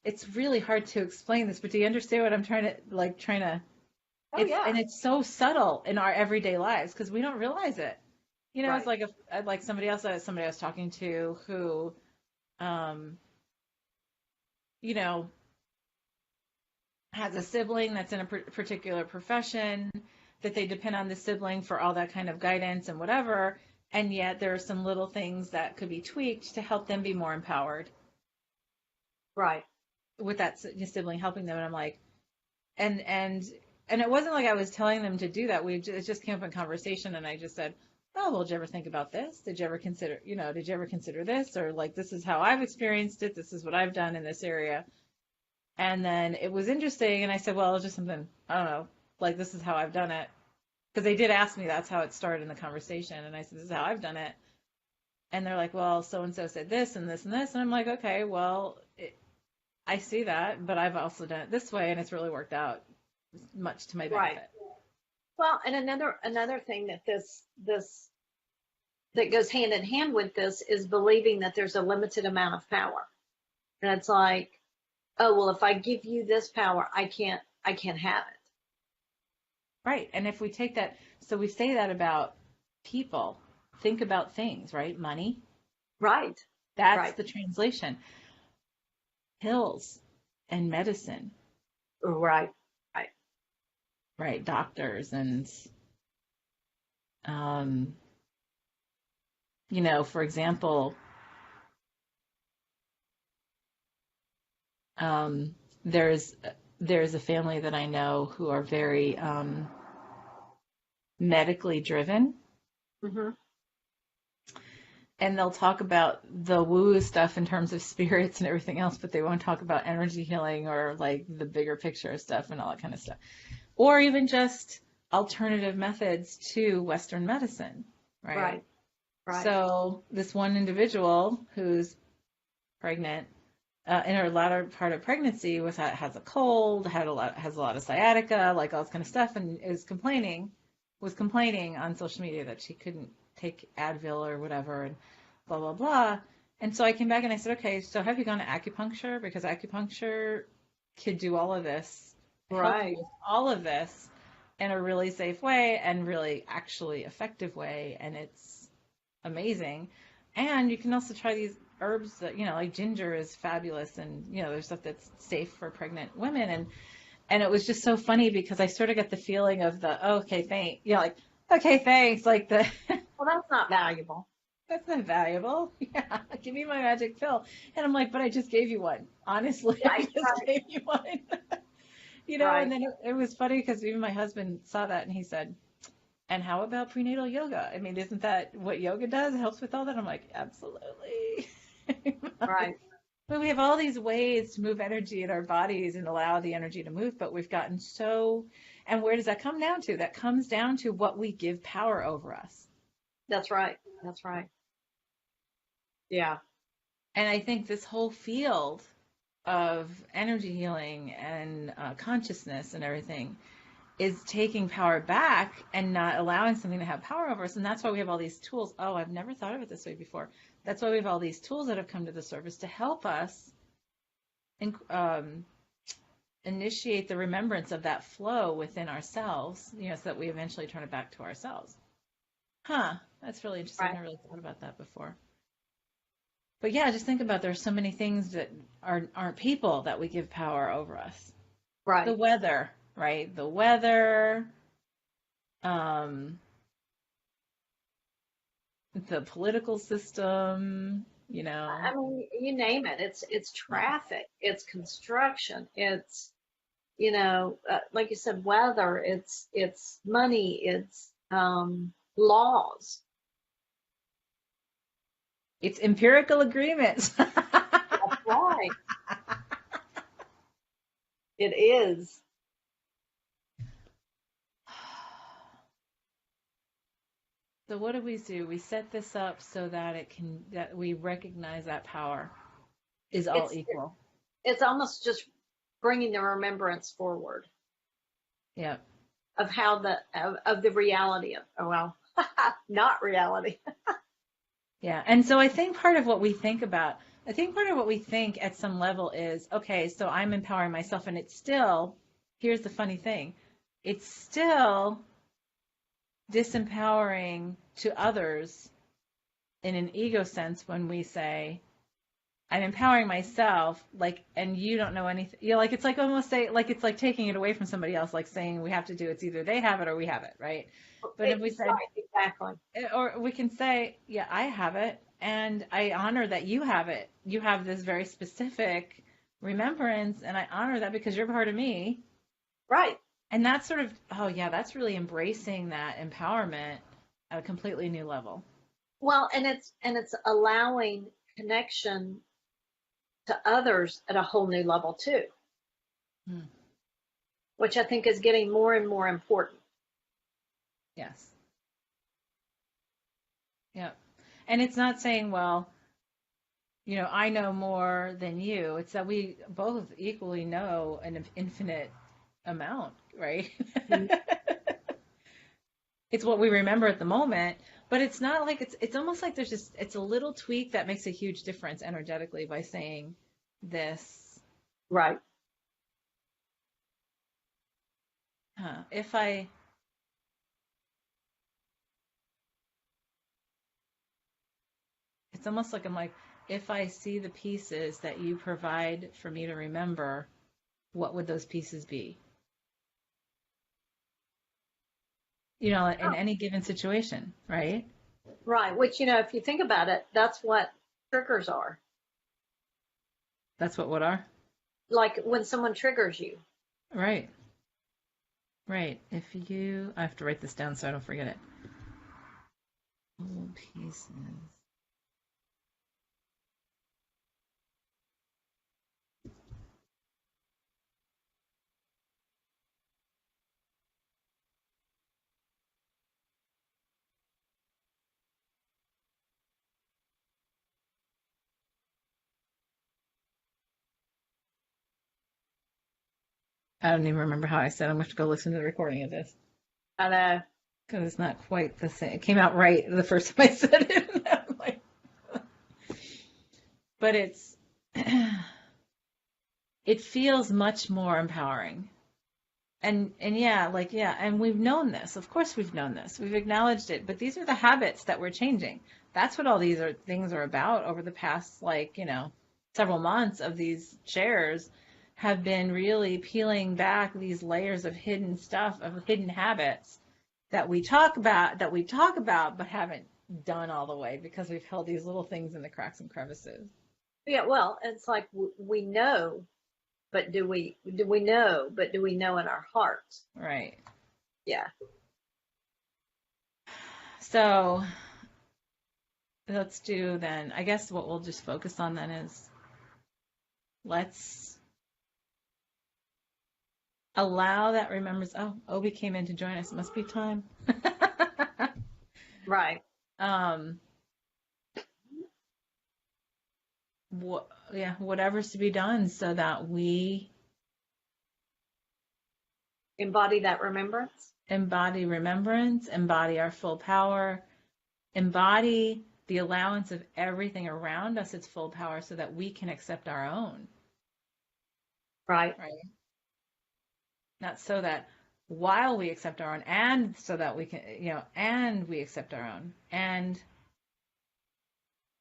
it's really hard to explain this, but do you understand what I'm trying to Oh yeah. it's so subtle in our everyday lives because we don't realize it. It's Right. like somebody I was talking to who, um, you know, has a sibling that's in a particular profession, that they depend on the sibling for all that kind of guidance and whatever, and yet there are some little things that could be tweaked to help them be more empowered Right. with that sibling helping them. And I'm like, and and and it wasn't like I was telling them to do that. It just came up in conversation, and I just said, "Oh, well, did you ever think about this? Did you ever consider this? Or like, this is how I've experienced it. This is what I've done in this area." And then it was interesting, and I said, "Well, it's just something, I don't know, like this is how I've done it." Because they did ask me, that's how it started in the conversation, and I said, "This is how I've done it." And they're like, "Well, so and so said this and this and this," and I'm like, "Okay, well, I see that, but I've also done it this way, and it's really worked out much to my Right. benefit." Well, and another thing that this that goes hand in hand with this is believing that there's a limited amount of power. And it's like, oh, well, if I give you this power, I can't have it. Right. And if we take that, so we say that about people, think about things, right? Money, Right. that's Right. the translation. Pills and medicine, Right. Right. right? Doctors and, um, for example, um, there's there's a family that I know who are very medically driven, Hmm. and they'll talk about the woo stuff in terms of spirits and everything else, but they won't talk about energy healing or like the bigger picture stuff and all that kind of stuff, or even just alternative methods to Western medicine, right? Right. Right. So this one individual who's pregnant, in her latter part of pregnancy, has a cold, has a lot of sciatica, like all this kind of stuff, and was complaining on social media that she couldn't take Advil or whatever, and blah blah blah. And so I came back and I said, okay, so have you gone to acupuncture? Because acupuncture could do all of this, help you Right. with all of this in a really safe way and really actually effective way, and it's amazing. And you can also try these herbs that, like ginger is fabulous, and there's stuff that's safe for pregnant women. And it was just so funny because I sort of got the feeling of the, oh, okay, thanks, like, okay, thanks, like the Well, that's not valuable. that's not valuable. Yeah, give me my magic pill. And I'm like, but I just gave you one. Honestly, I Right. just gave you one. And Right. then it was funny because even my husband saw that and he said, and how about prenatal yoga? I mean, isn't that what yoga does? It helps with all that. I'm like, absolutely. Right. But we have all these ways to move energy in our bodies and allow the energy to move, but we've gotten so, and where does that come down to? That comes down to what we give power over us. That's right. That's right. Yeah. And I think this whole field of energy healing and consciousness and everything is taking power back and not allowing something to have power over us. And that's why we have all these tools. Oh, I've never thought of it this way before. That's why we have all these tools that have come to the surface to help us in, initiate the remembrance of that flow within ourselves, so that we eventually turn it back to ourselves. Huh, that's really interesting. I Right. never really thought about that before. But yeah, just think about there's so many things that aren't people that we give power over us. The Right. weather, right? The weather, um, the political system, I mean, you name it. It's yeah. traffic. It's construction. It's like you said, weather. It's money. It's laws. It's empirical agreements. That's right. It is. So what do we do? We set this up so that that we recognize that power is all It's equal. it's almost just bringing the remembrance forward Yeah. of how of the reality of, oh well, not reality. Yeah. And so I think part of what we think at some level is, okay, so I'm empowering myself, and it's still, here's the funny thing, it's still disempowering to others in an ego sense when we say, I'm empowering myself, like, and you don't know anything. Like, it's like almost say, like, it's like taking it away from somebody else, like saying we have to do, it's either they have it or we have it, right? But if we said, Right, exactly. or we can say, yeah, I have it, and I honor that you have it. You have this very specific remembrance, and I honor that because you're part of me. Right. And that's sort of, oh, yeah, that's really embracing that empowerment at a completely new level. Well, and it's allowing connection to others at a whole new level too, Hmm. which I think is getting more and more important. Yes. Yep. And it's not saying, well, I know more than you. It's that we both equally know an infinite amount, right? Mhm. It's what we remember at the moment, but it's not like it's almost like there's just it's a little tweak that makes a huge difference energetically by saying this. Right. If I It's almost like I'm like, if I see the pieces that you provide for me to remember, what would those pieces be? In Oh, any given situation, right? right. Which, if you think about it, that's what triggers are. That's what are? Like when someone triggers you. Right. Right. I have to write this down so I don't forget it. Little pieces. I don't even remember how I said I'm going to go listen to the recording of this I know. because it's not quite the same. It came out right the first time I said it. I'm like, but it feels much more empowering. And yeah, like yeah, and we've known this. Of course we've known this. We've acknowledged it, but these are the habits that we're changing. That's what all these things are about over the past several months of these shares have been really peeling back these layers of hidden stuff, of hidden habits that we talk about but haven't done all the way because we've held these little things in the cracks and crevices. Yeah, well, it's like we know, but do we know, but do we know in our hearts? Right. Yeah. So let's do then. I guess what we'll just focus on then is let's allow that remembrance. Oh, Obi came in to join us. It must be time. Right. um, yeah, whatever's to be done so that we Embody that remembrance. embody remembrance, embody our full power, embody the allowance of everything around us its full power so that we can accept our own. Right. Right. Not so that while we accept our own and so that we can, and we accept our own. And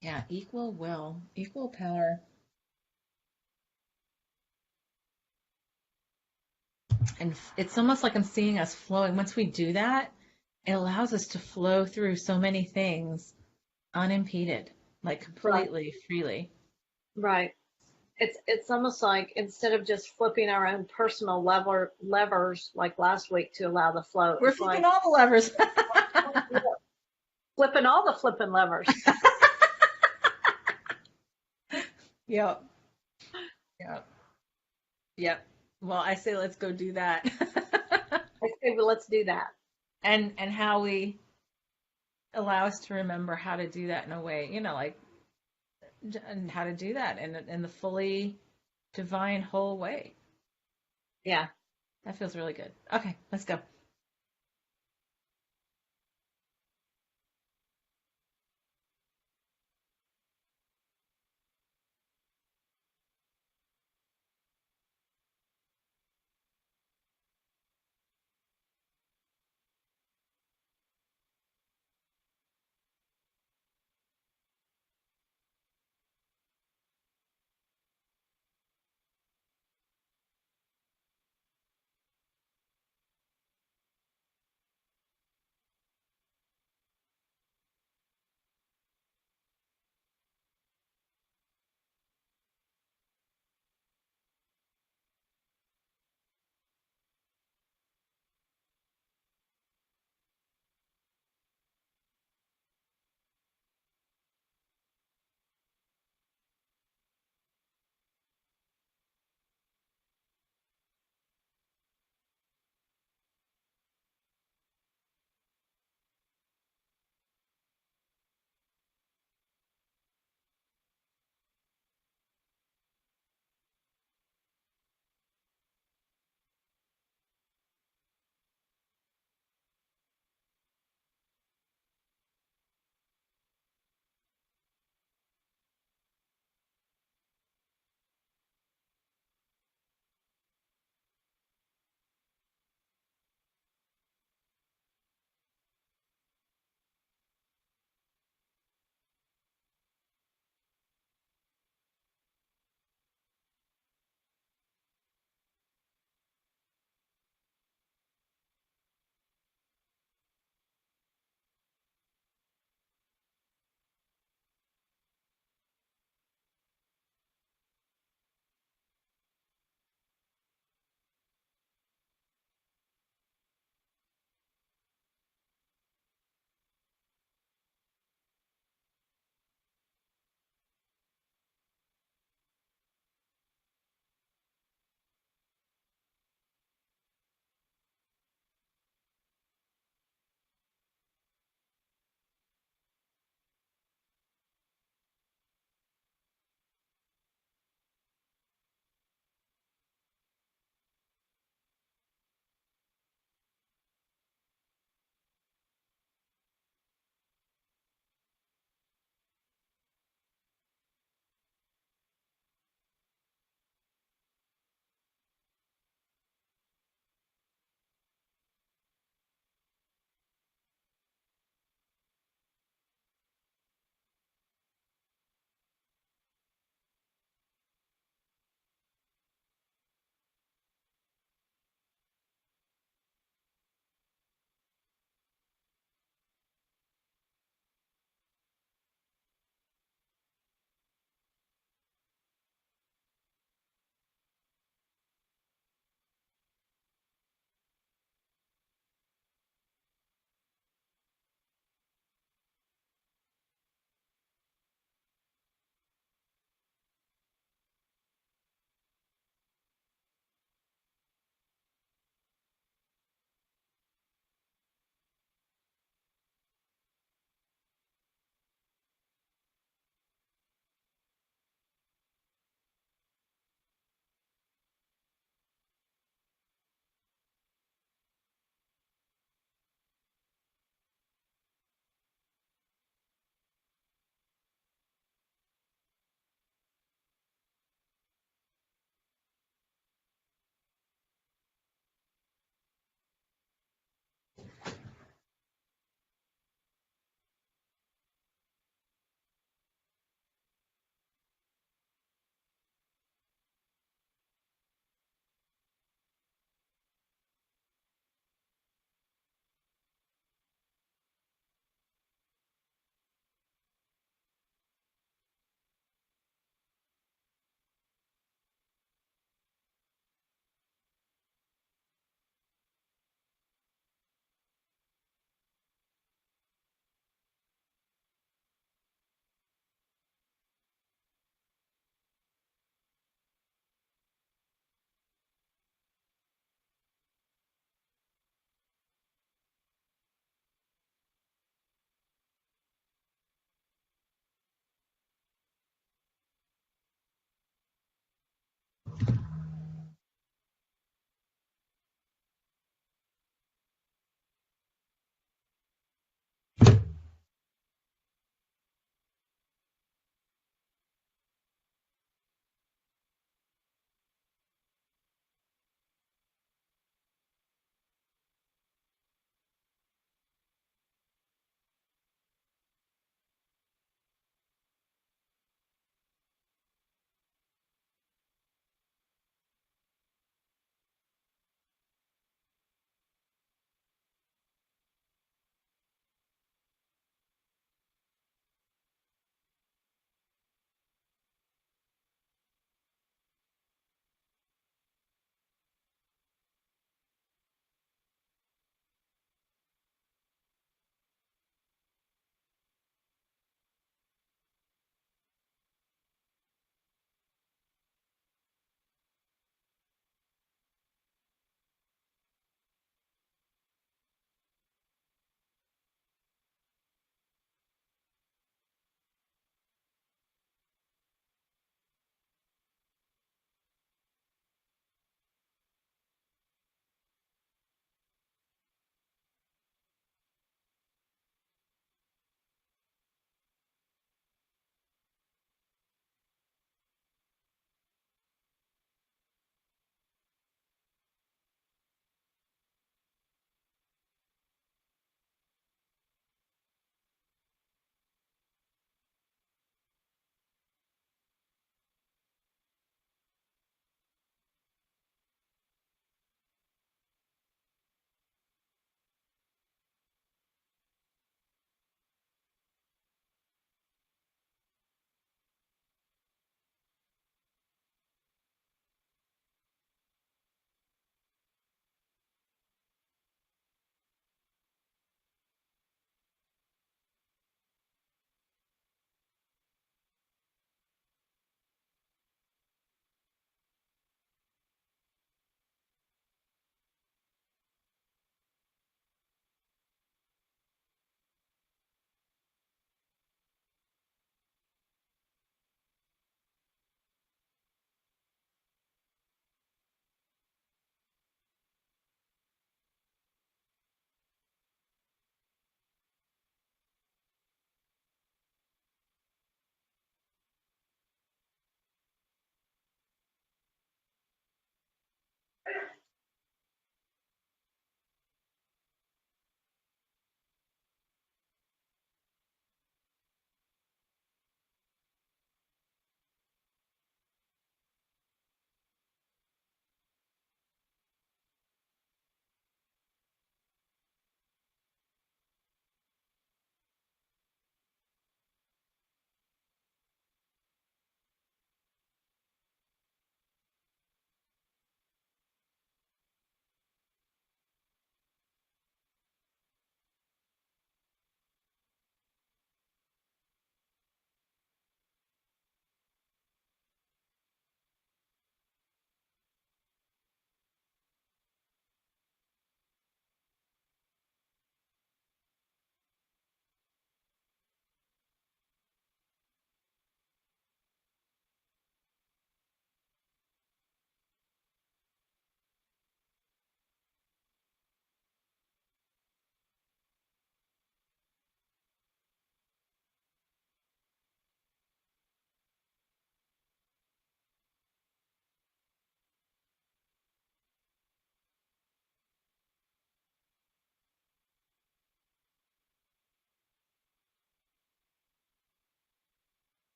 yeah, equal will, equal power. And it's almost like I'm seeing us flowing. Once we do that, it allows us to flow through so many things unimpeded, like Right. completely freely. Right. It's almost like instead of just flipping our own personal levers like last week to allow the flow, We're it's flipping like all the levers. flipping all the flipping levers. Yep. Yep. Yep. Well, I say let's go do that. Okay, well, let's do that. And how we allow us to remember how to do that in a way, like and how to do that in the fully divine whole way. Yeah. That feels really good. Okay, let's go.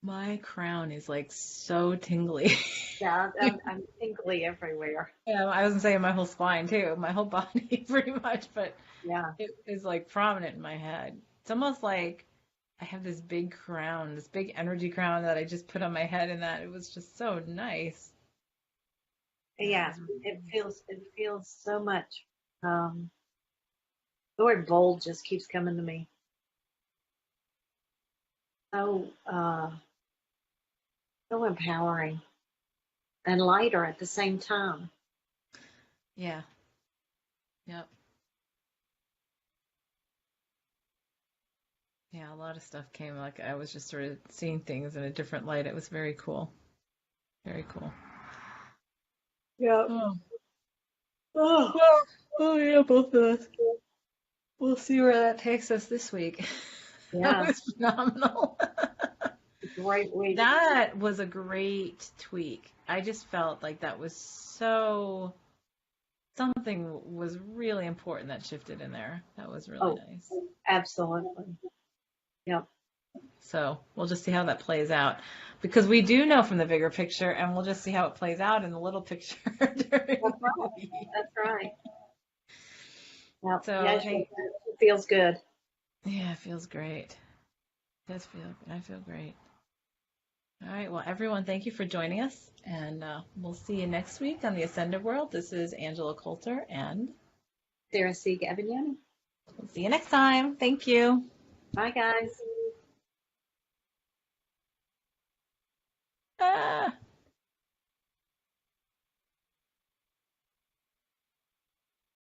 My crown is like so tingly. Yeah, I'm tingly everywhere. Yeah, I was gonna say my whole spine too, my whole body pretty much, but Yeah. it is like prominent in my head. It's almost like I have this big crown, this big energy crown that I just put on my head, and that it was just so nice. Yeah, it Yeah, was really nice. it feels so much. Um, the word bold just keeps coming to me. So, so empowering and lighter at the same time. Yeah, yep. Yeah, a lot of stuff came like I was just sort of seeing things in a different light. It was very cool. Very cool. Yeah. Oh, Oh, well, oh yeah, both of us. We'll see where that takes us this week. That yeah. was phenomenal. Great week. That was a great tweak. I just felt like that was so something was really important that shifted in there. That was really Oh, nice. absolutely. Yep. So we'll just see how that plays out because we do know from the bigger picture, and we'll just see how it plays out in the little picture during That's the right. week. That's right. Yep. So Yes, hey, it feels good. yeah, it feels great. It does feel good. I feel great. All right. Well, everyone, thank you for joining us, and we'll see you next week on the Ascended World. This is Angela Coulter, and Sarah C. Gavignani. we'll see you next time. Thank you. Bye, guys. Ah.